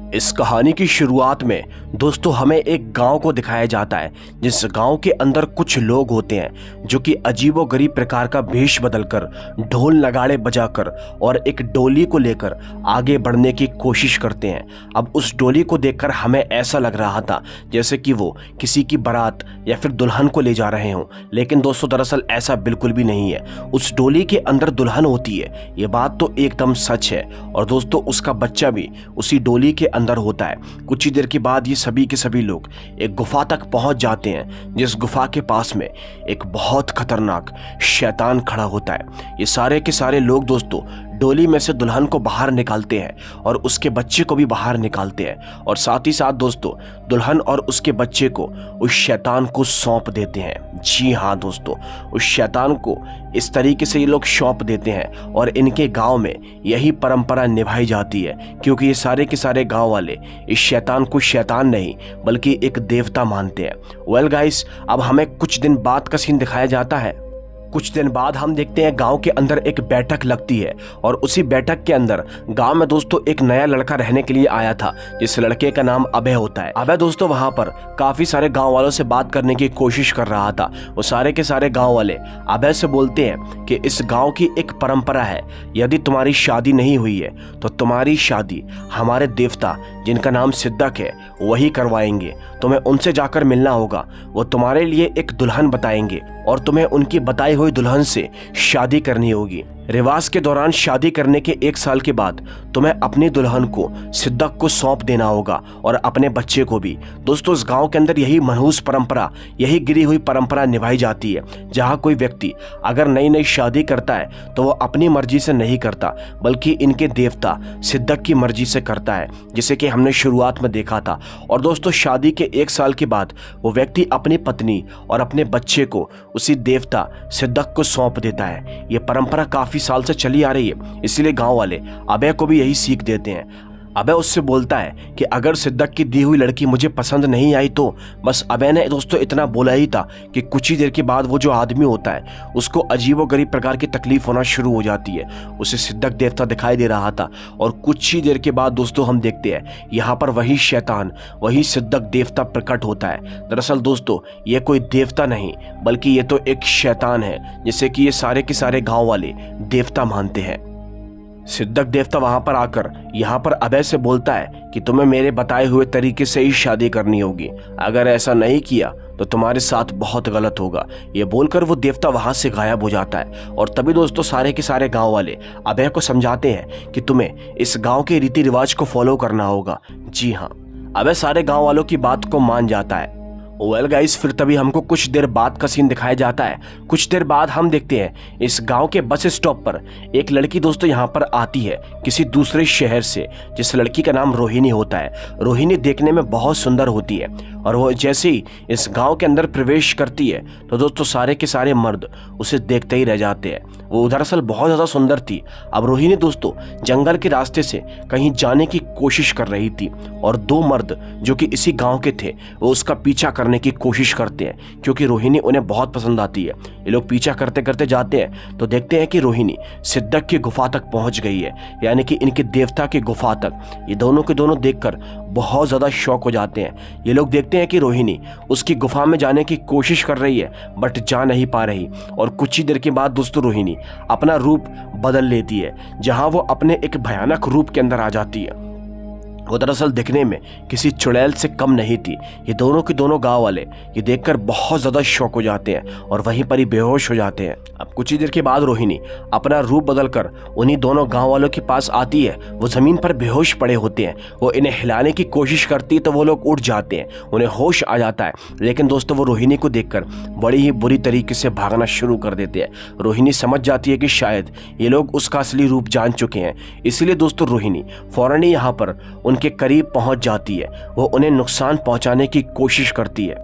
इस कहानी की शुरुआत में दोस्तों हमें एक गांव को दिखाया जाता है, जिस गांव के अंदर कुछ लोग होते हैं जो कि अजीबोगरीब प्रकार का भेष बदलकर, ढोल नगाड़े बजाकर और एक डोली को लेकर आगे बढ़ने की कोशिश करते हैं। अब उस डोली को देखकर हमें ऐसा लग रहा था जैसे कि वो किसी की बारात या फिर दुल्हन को ले जा रहे हों, लेकिन दोस्तों दरअसल ऐसा बिल्कुल भी नहीं है। उस डोली के अंदर दुल्हन होती है, ये बात तो एकदम सच है। और दोस्तों उसका बच्चा भी उसी डोली के अंदर होता है। कुछ ही देर के बाद ये सभी के सभी लोग एक गुफा तक पहुंच जाते हैं, जिस गुफा के पास में एक बहुत खतरनाक शैतान खड़ा होता है। ये सारे के सारे लोग दोस्तों डोली में से दुल्हन को बाहर निकालते हैं और उसके बच्चे को भी बाहर निकालते हैं, और साथ ही साथ दोस्तों दुल्हन और उसके बच्चे को उस शैतान को सौंप देते हैं। जी हाँ दोस्तों, उस शैतान को इस तरीके से ये लोग सौंप देते हैं और इनके गांव में यही परंपरा निभाई जाती है, क्योंकि ये सारे के सारे गांव वाले इस शैतान को शैतान नहीं बल्कि एक देवता मानते हैं। वेल गाइस, अब हमें कुछ दिन बाद का सीन दिखाया जाता है। कुछ दिन बाद हम देखते हैं गांव के अंदर एक बैठक लगती है, और उसी बैठक के अंदर गांव में दोस्तों एक नया लड़का रहने के लिए आया था, जिस लड़के का नाम अभय होता है। अभय दोस्तों वहां पर काफी सारे गांव वालों से बात करने की कोशिश कर रहा था। वो सारे के सारे गांव वाले अभय से बोलते हैं कि इस गांव की एक परंपरा है, यदि तुम्हारी शादी नहीं हुई है तो तुम्हारी शादी हमारे देवता जिनका नाम सिद्धक है वही करवाएंगे। तुम्हें उनसे जाकर मिलना होगा, वो तुम्हारे लिए एक दुल्हन बताएंगे और तुम्हें उनकी बताई हुई दुल्हन से शादी करनी होगी। रिवाज के दौरान शादी करने के 1 साल के बाद तुम्हें अपनी दुल्हन को सिद्धक को सौंप देना होगा और अपने बच्चे को भी। दोस्तों इस गांव के अंदर यही मनहूस परंपरा, यही गिरी हुई परंपरा निभाई जाती है, जहां कोई व्यक्ति अगर नई नई शादी करता है तो वो अपनी मर्जी से नहीं करता बल्कि इनके देवता सिद्धक की मर्जी से करता है, जिसे कि हमने शुरुआत में देखा था। और दोस्तों शादी के 1 साल के बाद वो व्यक्ति अपनी पत्नी और अपने बच्चे को उसी देवता सिद्धक को सौंप देता है। ये परंपरा काफी साल से चली आ रही है, इसीलिए गांव वाले अभय को भी यही सीख देते हैं। अभय उससे बोलता है कि अगर सिद्धक की दी हुई लड़की मुझे पसंद नहीं आई तो बस। अभय ने दोस्तों इतना बोला ही था कि कुछ ही देर के बाद वो जो आदमी होता है उसको अजीबोगरीब प्रकार की तकलीफ होना शुरू हो जाती है। उसे सिद्धक देवता दिखाई दे रहा था, और कुछ ही देर के बाद दोस्तों हम देखते हैं यहाँ पर वही शैतान, वही सिद्धक देवता प्रकट होता है। दरअसल दोस्तों ये कोई देवता नहीं बल्कि ये तो एक शैतान है, जिसे कि ये सारे के सारे गाँव वाले देवता मानते हैं। सिद्धक देवता वहां पर आकर यहाँ पर अभय से बोलता है कि तुम्हें मेरे बताए हुए तरीके से ही शादी करनी होगी, अगर ऐसा नहीं किया तो तुम्हारे साथ बहुत गलत होगा। ये बोलकर वो देवता वहां से गायब हो जाता है। और तभी दोस्तों सारे के सारे गांव वाले अभय को समझाते हैं कि तुम्हें इस गांव के रीति रिवाज को फॉलो करना होगा। जी हाँ, अभय सारे गाँव वालों की बात को मान जाता है। वेल गाइस, फिर तभी हमको कुछ देर बाद का सीन दिखाया जाता है। कुछ देर बाद हम देखते हैं इस गांव के बस स्टॉप पर एक लड़की दोस्तों यहां पर आती है किसी दूसरे शहर से, जिस लड़की का नाम रोहिणी होता है। रोहिणी देखने में बहुत सुंदर होती है, और वो जैसे ही इस गांव के अंदर प्रवेश करती है तो दोस्तों सारे के सारे मर्द उसे देखते ही रह जाते हैं। वो दरअसल बहुत ज़्यादा सुंदर थी। अब रोहिणी दोस्तों जंगल के रास्ते से कहीं जाने की कोशिश कर रही थी, और 2 मर्द जो कि इसी गांव के थे वो उसका पीछा करने की कोशिश करते हैं, क्योंकि रोहिणी उन्हें बहुत पसंद आती है। ये लोग पीछा करते करते जाते हैं तो देखते हैं कि रोहिणी सिद्धक की गुफा तक पहुंच गई है, यानी कि इनके देवता की गुफा तक। ये दोनों के दोनों देखकर बहुत ज़्यादा शौक हो जाते हैं। ये लोग देखते हैं कि रोहिणी उसकी गुफा में जाने की कोशिश कर रही है बट जा नहीं पा रही, और कुछ ही देर के बाद दोस्तों रोहिणी अपना रूप बदल लेती है, जहां वो अपने एक भयानक रूप के अंदर आ जाती है। वो दरअसल दिखने में किसी चुड़ैल से कम नहीं थी। ये दोनों के दोनों गांव वाले ये देखकर बहुत ज़्यादा शौक हो जाते हैं और वहीं पर ही बेहोश हो जाते हैं। अब कुछ ही देर के बाद रोहिणी अपना रूप बदलकर उन्हीं दोनों गांव वालों के पास आती है। वो ज़मीन पर बेहोश पड़े होते हैं। वो इन्हें हिलाने की कोशिश करती है तो वो लोग उठ जाते हैं, उन्हें होश आ जाता है। लेकिन दोस्तों वो रोहिणी को देखकर बड़ी ही बुरी तरीके से भागना शुरू कर देते हैं। रोहिणी समझ जाती है कि शायद ये लोग उसका असली रूप जान चुके हैं, इसलिए दोस्तों रोहिणी फौरन ही यहाँ पर के करीब पहुंच जाती है। वो उन्हें नुकसान पहुंचाने की कोशिश करती है।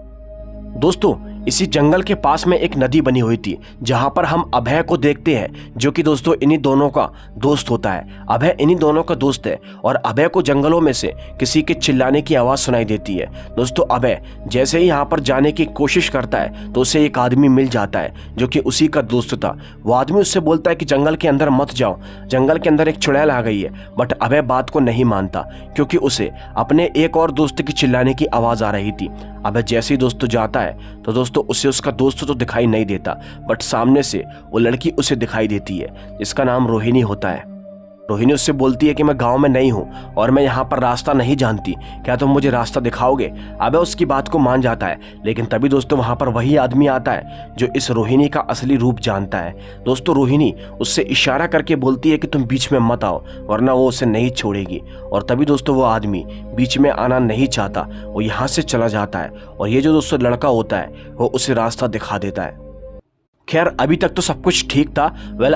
दोस्तों इसी जंगल के पास में एक नदी बनी हुई थी जहां पर हम अभय को देखते हैं, जो कि दोस्तों इन्हीं दोनों का दोस्त होता है। अभय इन्हीं दोनों का दोस्त है और अभय को जंगलों में से किसी के चिल्लाने की आवाज़ सुनाई देती है। दोस्तों अभय जैसे ही यहाँ पर जाने की कोशिश करता है तो उसे एक आदमी मिल जाता है जो कि उसी का दोस्त था। वो आदमी उससे बोलता है कि जंगल के अंदर मत जाओ, जंगल के अंदर एक चुड़ैल आ गई है। बट अभय बात को नहीं मानता क्योंकि उसे अपने एक और दोस्त की चिल्लाने की आवाज़ आ रही थी। अभय जैसे ही दोस्तों जाता है तो दोस्तों उसे उसका दोस्त तो दिखाई नहीं देता, बट सामने से वो लड़की उसे दिखाई देती है जिसका नाम रोहिणी होता है। रोहिणी उससे बोलती है कि मैं गांव में नहीं हूँ और मैं यहाँ पर रास्ता नहीं जानती, क्या तुम मुझे रास्ता दिखाओगे? अबे उसकी बात को मान जाता है, लेकिन तभी दोस्तों वहाँ पर वही आदमी आता है जो इस रोहिणी का असली रूप जानता है। दोस्तों रोहिणी उससे इशारा करके बोलती है कि तुम बीच में मत आओ वरना वो उसे नहीं छोड़ेगी। और तभी दोस्तों वो आदमी बीच में आना नहीं चाहता, वो यहाँ से चला जाता है और ये जो दोस्तों लड़का होता है वो उसे रास्ता दिखा देता है। खैर अभी तक तो सब कुछ ठीक था।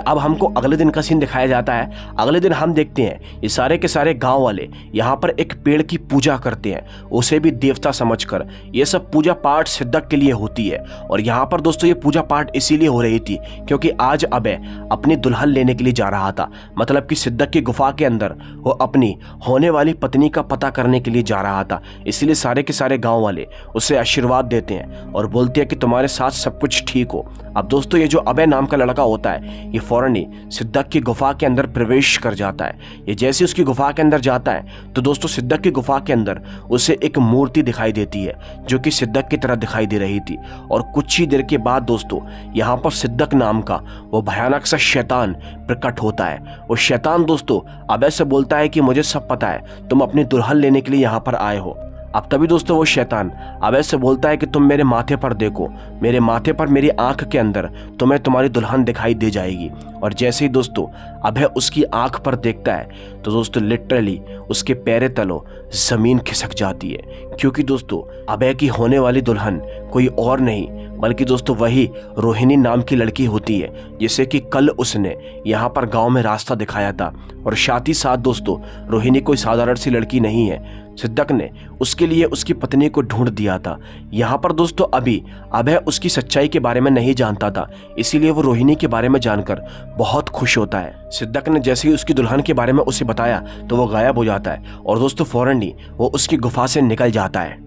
अब हमको अगले दिन का सीन दिखाया जाता है। अगले दिन हम देखते हैं ये सारे के सारे गांव वाले यहाँ पर एक पेड़ की पूजा करते हैं, उसे भी देवता समझकर। ये सब पूजा पाठ सिद्धक के लिए होती है और यहाँ पर दोस्तों ये पूजा पाठ इसीलिए हो रही थी क्योंकि आज अभय अपनी दुल्हन लेने के लिए जा रहा था। मतलब कि सिद्धक की गुफा के अंदर वो अपनी होने वाली पत्नी का पता करने के लिए जा रहा था। इसीलिए सारे के सारे गाँव वाले उसे आशीर्वाद देते हैं और बोलते हैं कि तुम्हारे साथ सब कुछ ठीक हो। अब दोस्तों ये जो अभय नाम का लड़का होता है ये फौरन ही सिद्धक की गुफा के अंदर प्रवेश कर जाता है। ये जैसे उसकी गुफा के अंदर जाता है तो दोस्तों सिद्धक की गुफा के अंदर उसे एक मूर्ति दिखाई देती है जो कि सिद्धक की तरह दिखाई दे रही थी। और कुछ ही देर के बाद दोस्तों यहाँ पर सिद्धक नाम का वो भयानक सा शैतान प्रकट होता है। वो शैतान दोस्तों अभय से बोलता है कि मुझे सब पता है, तुम अपनी दुल्हन लेने के लिए यहाँ पर आए हो। अब तभी दोस्तों वो शैतान अभय से बोलता है कि तुम मेरे माथे पर देखो, मेरे माथे पर मेरी आंख के अंदर तुम्हें तुम्हारी दुल्हन दिखाई दे जाएगी। और जैसे ही दोस्तों अभय उसकी आंख पर देखता है तो दोस्तों लिटरली उसके पैरे तलों जमीन खिसक जाती है, क्योंकि दोस्तों अभय की होने वाली दुल्हन कोई और नहीं बल्कि दोस्तों वही रोहिणी नाम की लड़की होती है जिसे कि कल उसने यहाँ पर गांव में रास्ता दिखाया था। और साथ ही साथ दोस्तों रोहिणी कोई साधारण सी लड़की नहीं है, सिद्धक ने उसके लिए उसकी पत्नी को ढूंढ दिया था। यहाँ पर दोस्तों अभी अभय उसकी सच्चाई के बारे में नहीं जानता था, इसीलिए वो रोहिणी के बारे में जानकर बहुत खुश होता है। सिद्धक ने जैसे ही उसकी दुल्हन के बारे में उसे बताया तो वो गायब हो जाता है और दोस्तों फौरन ही वो उसकी गुफा से निकल जाता है।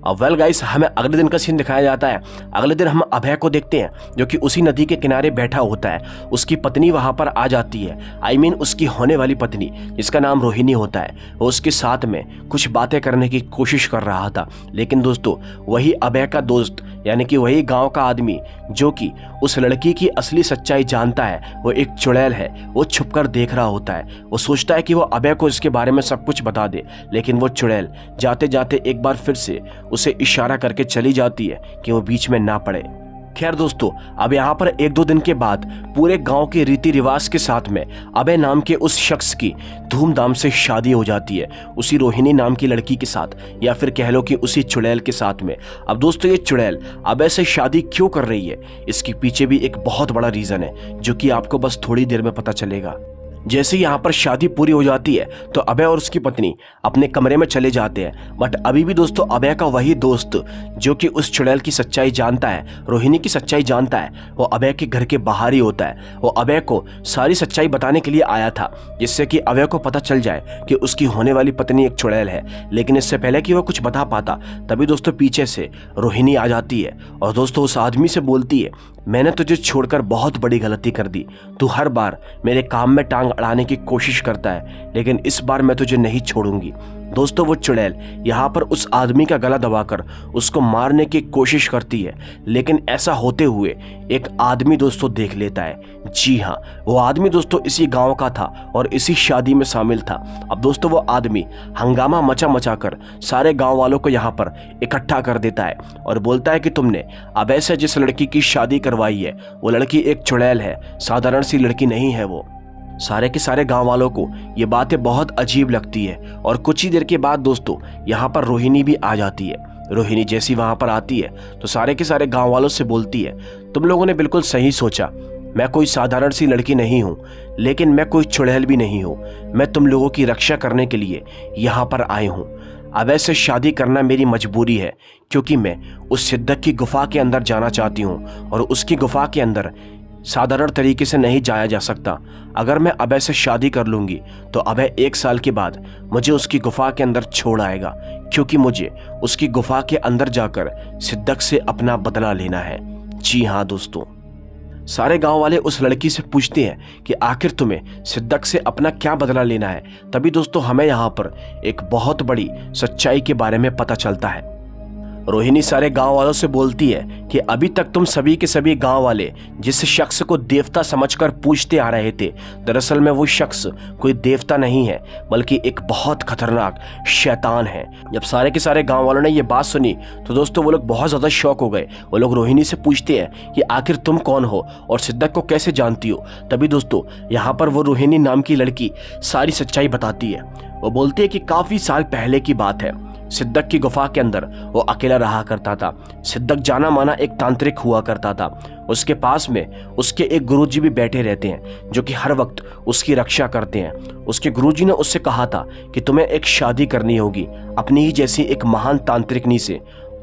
अब गाइस हमें अगले दिन का सीन दिखाया जाता है। अगले दिन हम अभय को देखते हैं जो कि उसी नदी के किनारे बैठा होता है। उसकी पत्नी वहां पर आ जाती है, उसकी होने वाली पत्नी जिसका नाम रोहिणी होता है। वो उसके साथ में कुछ बातें करने की कोशिश कर रहा था, लेकिन दोस्तों वही अभय का दोस्त यानी कि वही गांव का आदमी जो कि उस लड़की की असली सच्चाई जानता है, वो एक चुड़ैल है, वो छुपकर देख रहा होता है। वो सोचता है कि वो अभय को इसके बारे में सब कुछ बता दे, लेकिन वो चुड़ैल जाते जाते एक बार फिर से उसे इशारा करके चली जाती है कि वो बीच में ना पड़े। खैर दोस्तों अब यहाँ पर एक दो दिन के बाद पूरे गांव के रीति रिवाज के साथ में अभय नाम के उस शख्स की धूमधाम से शादी हो जाती है, उसी रोहिणी नाम की लड़की के साथ, या फिर कह लो कि उसी चुड़ैल के साथ में। अब दोस्तों ये चुड़ैल अभय से शादी क्यों कर रही है, इसके पीछे भी एक बहुत बड़ा रीजन है जो कि आपको बस थोड़ी देर में पता चलेगा। जैसे यहाँ पर शादी पूरी हो जाती है तो अभय और उसकी पत्नी अपने कमरे में चले जाते हैं, बट अभी भी दोस्तों अभय का वही दोस्त जो कि उस चुड़ैल की सच्चाई जानता है, रोहिणी की सच्चाई जानता है, वो अभय के घर के बाहर ही होता है। वो अभय को सारी सच्चाई बताने के लिए आया था जिससे कि अभय को पता चल जाए कि उसकी होने वाली पत्नी एक चुड़ैल है। लेकिन इससे पहले कि वो कुछ बता पाता तभी दोस्तों पीछे से रोहिणी आ जाती है और दोस्तों उस आदमी से बोलती है, मैंने तुझे छोड़कर बहुत बड़ी गलती कर दी, तू हर बार मेरे काम में टांग अड़ाने की कोशिश करता है, लेकिन इस बार मैं तुझे नहीं छोड़ूंगी। दोस्तों वो चुड़ैल यहाँ पर उस आदमी का गला दबाकर उसको मारने की कोशिश करती है, लेकिन ऐसा होते हुए एक आदमी दोस्तों देख लेता है। जी हाँ, वो आदमी दोस्तों इसी गांव का था और इसी शादी में शामिल था। अब दोस्तों वो आदमी हंगामा मचा कर सारे गांव वालों को यहाँ पर इकट्ठा कर देता है और बोलता है कि तुमने अभय से जिस लड़की की शादी करवाई है वो लड़की एक चुड़ैल है, साधारण सी लड़की नहीं है वो। सारे के सारे गांव वालों को ये बातें बहुत अजीब लगती है और कुछ ही देर के बाद दोस्तों यहाँ पर रोहिणी भी आ जाती है। रोहिणी जैसी वहां पर आती है तो सारे के सारे गांव वालों से बोलती है, तुम लोगों ने बिल्कुल सही सोचा, मैं कोई साधारण सी लड़की नहीं हूँ, लेकिन मैं कोई चुड़ैल भी नहीं हूँ, मैं तुम लोगों की रक्षा करने के लिए यहाँ पर आई हूँ। अभय से शादी करना मेरी मजबूरी है, क्योंकि मैं उस सिद्दक की गुफा के अंदर जाना चाहती हूँ और उसकी गुफा के अंदर साधारण तरीके से नहीं जाया जा सकता। अगर मैं अभय से शादी कर लूँगी तो अभय 1 साल के बाद मुझे उसकी गुफा के अंदर छोड़ आएगा, क्योंकि मुझे उसकी गुफा के अंदर जाकर सिद्दक से अपना बदला लेना है। जी हाँ दोस्तों, सारे गांव वाले उस लड़की से पूछते हैं कि आखिर तुम्हें सिद्दक से अपना क्या बदला लेना है। तभी दोस्तों हमें यहाँ पर एक बहुत बड़ी सच्चाई के बारे में पता चलता है। रोहिणी सारे गांव वालों से बोलती है कि अभी तक तुम सभी के सभी गांव वाले जिस शख्स को देवता समझकर पूछते आ रहे थे, दरअसल में वो शख्स कोई देवता नहीं है बल्कि एक बहुत खतरनाक शैतान है। जब सारे के सारे गांव वालों ने ये बात सुनी तो दोस्तों वो लोग बहुत ज़्यादा शॉक हो गए। वो लोग रोहिणी से पूछते हैं कि आखिर तुम कौन हो और सिद्दक को कैसे जानती हो। तभी दोस्तों यहाँ पर वो रोहिणी नाम की लड़की सारी सच्चाई बताती है। वो बोलती है कि काफ़ी साल पहले की बात है, सिद्दक की गुफा के अंदर वो अकेला रहा करता था। सिद्दक जाना माना एक तांत्रिक हुआ करता था। उसके पास में उसके एक गुरुजी भी बैठे रहते हैं जो कि हर वक्त उसकी रक्षा करते हैं। उसके गुरुजी ने उससे कहा था कि तुम्हें एक शादी करनी होगी अपनी ही जैसी एक महान तांत्रिकनी से,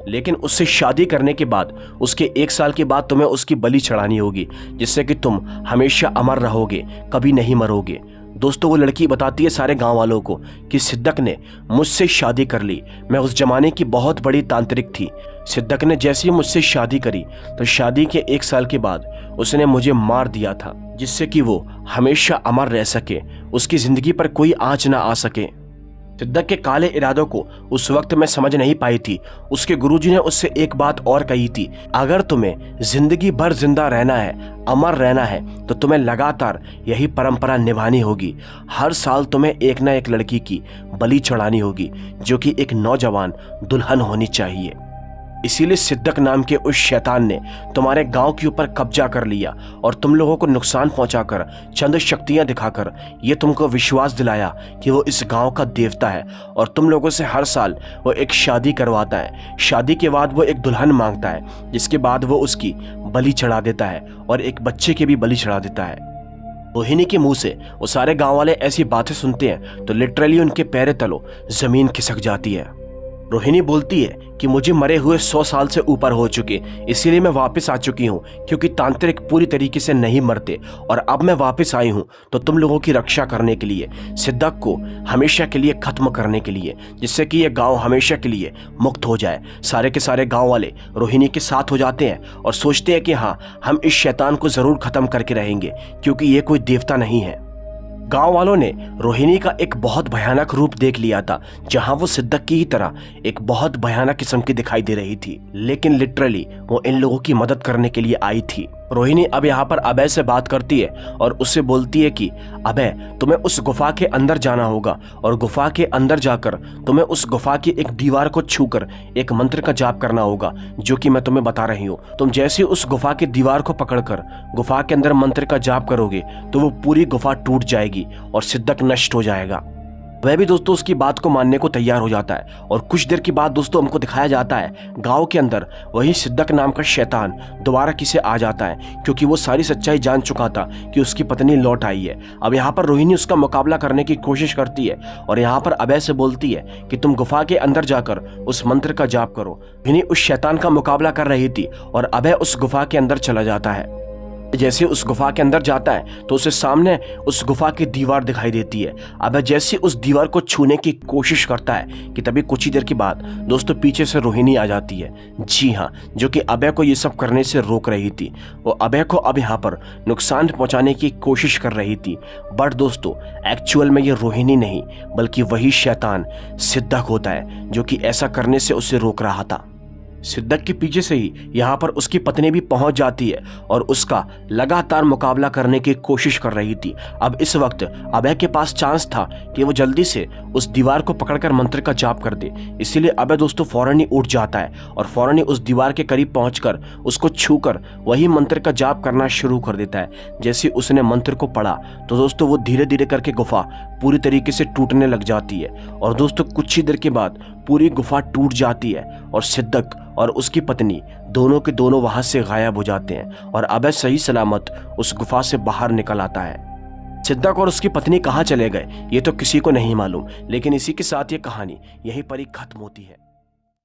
लेकिन उससे शादी करने के बाद उसके 1 साल के बाद तुम्हें उसकी बलि चढ़ानी होगी, जिससे कि तुम हमेशा अमर रहोगे, कभी नहीं मरोगे। दोस्तों वो लड़की बताती है सारे गांव वालों को कि सिद्दक ने मुझसे शादी कर ली। मैं उस जमाने की बहुत बड़ी तांत्रिक थी। सिद्दक ने जैसे ही मुझसे शादी करी तो शादी के 1 साल के बाद उसने मुझे मार दिया था, जिससे कि वो हमेशा अमर रह सके, उसकी जिंदगी पर कोई आंच ना आ सके। सिद्दक के काले इरादों को उस वक्त मैं समझ नहीं पाई थी। उसके गुरुजी ने उससे एक बात और कही थी, अगर तुम्हें जिंदगी भर जिंदा रहना है, अमर रहना है, तो तुम्हें लगातार यही परंपरा निभानी होगी। हर साल तुम्हें एक ना एक लड़की की बलि चढ़ानी होगी जो कि एक नौजवान दुल्हन होनी चाहिए। इसीलिए सिद्दक नाम के उस शैतान ने तुम्हारे गांव के ऊपर कब्जा कर लिया और तुम लोगों को नुकसान पहुंचाकर चंद शक्तियां दिखाकर ये तुमको विश्वास दिलाया कि वो इस गांव का देवता है और तुम लोगों से हर साल वो एक शादी करवाता है। शादी के बाद वो एक दुल्हन मांगता है, जिसके बाद वो उसकी बलि चढ़ा देता है और एक बच्चे की भी बलि चढ़ा देता है। रोहिणी के मुंह से वो सारे गाँव वाले ऐसी बातें सुनते हैं तो लिटरली उनके पैरों तलों जमीन खिसक जाती है। रोहिणी बोलती है कि मुझे मरे हुए 100 साल से ऊपर हो चुके, इसीलिए मैं वापस आ चुकी हूँ, क्योंकि तांत्रिक पूरी तरीके से नहीं मरते और अब मैं वापस आई हूँ तो तुम लोगों की रक्षा करने के लिए, सिद्दक को हमेशा के लिए खत्म करने के लिए, जिससे कि ये गांव हमेशा के लिए मुक्त हो जाए। सारे के सारे गांव वाले रोहिणी के साथ हो जाते हैं और सोचते हैं कि हाँ, हम इस शैतान को ज़रूर ख़त्म करके रहेंगे, क्योंकि ये कोई देवता नहीं है। गांव वालों ने रोहिणी का एक बहुत भयानक रूप देख लिया था, जहां वो सिद्दक की ही तरह एक बहुत भयानक किस्म की दिखाई दे रही थी, लेकिन लिटरली वो इन लोगों की मदद करने के लिए आई थी। रोहिणी अब यहाँ पर अभय से बात करती है और उससे बोलती है कि अभय, तुम्हें उस गुफा के अंदर जाना होगा और गुफा के अंदर जाकर तुम्हें उस गुफा की एक दीवार को छूकर एक मंत्र का जाप करना होगा, जो कि मैं तुम्हें बता रही हूँ। तुम जैसे उस गुफा की दीवार को पकड़कर गुफा के अंदर मंत्र का जाप करोगे तो वो पूरी गुफा टूट जाएगी और सिद्दक नष्ट हो जाएगा। वह भी दोस्तों उसकी बात को मानने को तैयार हो जाता है और कुछ देर के बाद दोस्तों हमको दिखाया जाता है गांव के अंदर वही सिद्दक नाम का शैतान दोबारा किसे आ जाता है, क्योंकि वो सारी सच्चाई जान चुका था कि उसकी पत्नी लौट आई है। अब यहाँ पर रोहिणी उसका मुकाबला करने की कोशिश करती है और यहाँ पर अभय से बोलती है कि तुम गुफा के अंदर जाकर उस मंत्र का जाप करो। रोहिणी उस शैतान का मुकाबला कर रही थी और अभय उस गुफा के अंदर चला जाता है। जैसे उस गुफा के अंदर जाता है तो उसे सामने उस गुफा की दीवार दिखाई देती है। अभय जैसे उस दीवार को छूने की कोशिश करता है कि तभी कुछ ही देर के बाद दोस्तों पीछे से रोहिणी आ जाती है। जी हाँ, जो कि अभय को ये सब करने से रोक रही थी। वो अभय को अब यहाँ पर नुकसान पहुँचाने की कोशिश कर रही थी, बट दोस्तों एक्चुअल में ये रोहिणी नहीं बल्कि वही शैतान सिद्दक होता है जो कि ऐसा करने से उसे रोक रहा था। सिद्दक के पीछे से ही यहाँ पर उसकी पत्नी भी पहुंच जाती है और उसका लगातार मुकाबला करने की कोशिश कर रही थी। अब इस वक्त अभय के पास चांस था कि वो जल्दी से उस दीवार को पकड़कर मंत्र का जाप कर दे, इसीलिए अभय दोस्तों फौरन ही उठ जाता है और फौरन ही उस दीवार के करीब पहुंचकर उसको छूकर वही मंत्र का जाप करना शुरू कर देता है। जैसे उसने मंत्र को पढ़ा तो दोस्तों वो धीरे धीरे करके गुफा पूरी तरीके से टूटने लग जाती है और दोस्तों कुछ ही देर के बाद पूरी गुफा टूट जाती है और सिद्दक और उसकी पत्नी दोनों के दोनों वहां से गायब हो जाते हैं और अभय सही सलामत उस गुफा से बाहर निकल आता है। सिद्दक और उसकी पत्नी कहाँ चले गए ये तो किसी को नहीं मालूम, लेकिन इसी के साथ ये कहानी यहीं पर ही खत्म होती है।